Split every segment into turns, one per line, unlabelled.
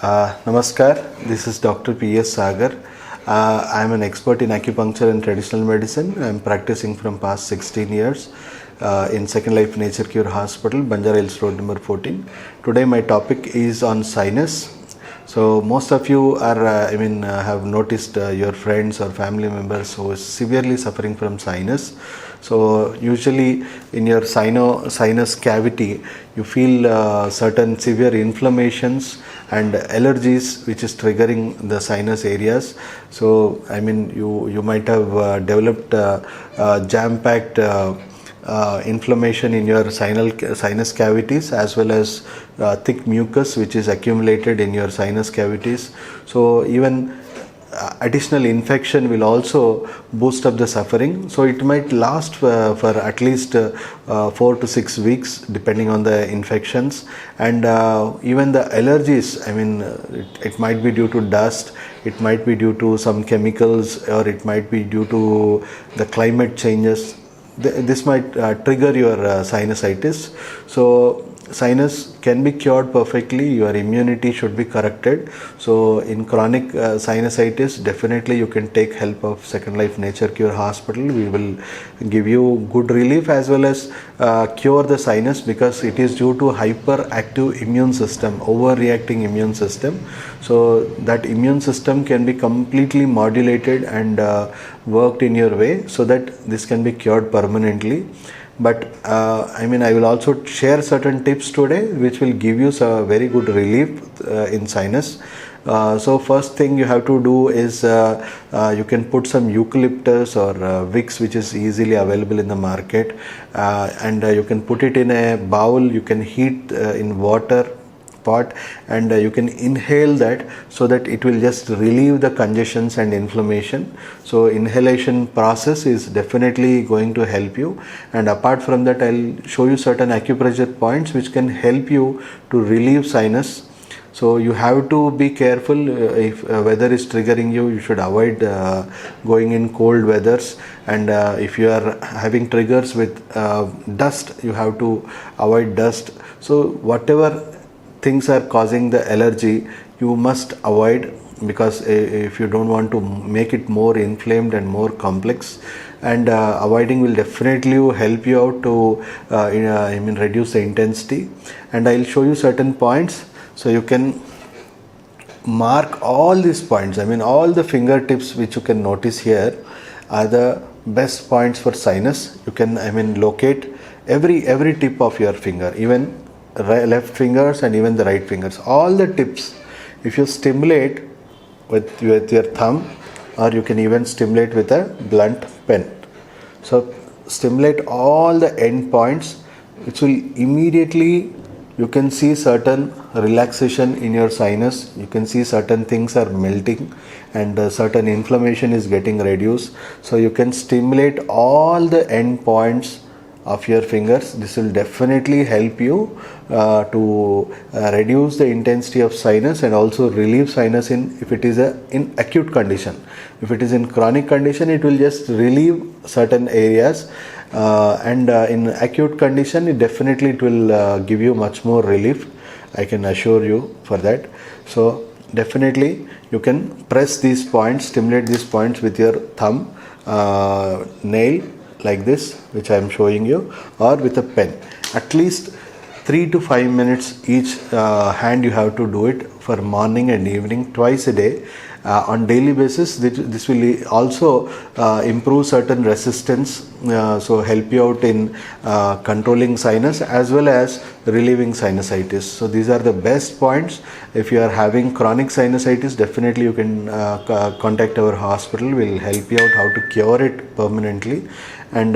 Namaskar, this is Dr. P.S. Sagar. I am an expert in acupuncture and traditional medicine. I am practicing from past 16 years in Second Life Nature Cure Hospital, Banjara Hills Road number 14. Today my topic is on sinus. So most of you are, have noticed your friends or family members who is severely suffering from sinus. So usually in your sinus cavity, you feel certain severe inflammations and allergies which is triggering the sinus areas. So you might have developed jam-packed inflammation in your sinus cavities, as well as thick mucus which is accumulated in your sinus cavities. So even additional infection will also boost up the suffering. So it might last for at least 4 to 6 weeks depending on the infections. And even the allergies, it might be due to dust, it might be due to some chemicals, or it might be due to the climate changes. This might trigger your sinusitis. So sinus can be cured perfectly. Your immunity should be corrected. So in chronic sinusitis, definitely you can take help of Second Life Nature Cure Hospital. We will give you good relief as well as cure the sinus, because it is due to hyperactive immune system, overreacting immune system. So that immune system can be completely modulated and worked in your way, so that this can be cured permanently. But I will also share certain tips today which will give you a very good relief in sinus. So first thing you have to do is you can put some eucalyptus or Vicks, which is easily available in the market, and you can put it in a bowl. You can heat in water pot, and you can inhale that, so that it will just relieve the congestions and inflammation. So inhalation process is definitely going to help you. And apart from that, I'll show you certain acupressure points which can help you to relieve sinus. So you have to be careful. If weather is triggering you, you should avoid going in cold weathers. And if you are having triggers with dust, you have to avoid dust. So whatever things are causing the allergy, you must avoid, because if you don't want to make it more inflamed and more complex. And avoiding will definitely help you out to reduce the intensity. And I'll show you certain points, so you can mark all these points. All the fingertips which you can notice here are the best points for sinus. You can locate every tip of your finger, even left fingers and even the right fingers, all the tips. If you stimulate with your thumb, or you can even stimulate with a blunt pen. So stimulate all the end points, which will immediately, you can see certain relaxation in your sinus. You can see certain things are melting, and certain inflammation is getting reduced. So you can stimulate all the end points of your fingers. This will definitely help you to reduce the intensity of sinus, and also relieve sinus if it is in acute condition. If it is in chronic condition, it will just relieve certain areas, and in acute condition, it will give you much more relief. I can assure you for that. So definitely you can press these points, stimulate these points with your thumb nail, like this, which I am showing you, or with a pen. At least 3 to 5 minutes each hand you have to do it, for morning and evening, twice a day. On daily basis, this will also improve certain resistance, so help you out in controlling sinus as well as relieving sinusitis. So these are the best points. If you are having chronic sinusitis, definitely you can contact our hospital. We'll help you out how to cure it permanently. And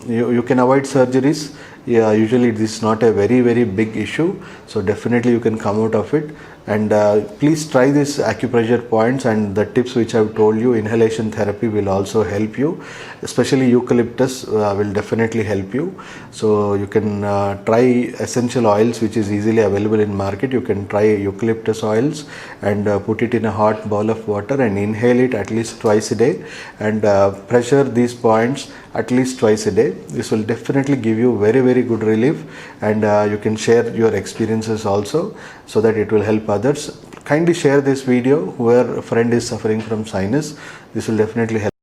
you can avoid surgeries. Usually this is not a very big issue, so definitely you can come out of it. And please try these acupressure points and the tips which I have told you. Inhalation therapy will also help you, especially eucalyptus will definitely help you. So you can try essential oils which is easily available in market. You can try eucalyptus oils and put it in a hot bowl of water and inhale it at least twice a day, and pressure these points at least twice a day. This will definitely give you very very good relief, and you can share your experiences also, so that it will help others. Kindly share this video where a friend is suffering from sinus. This will definitely help.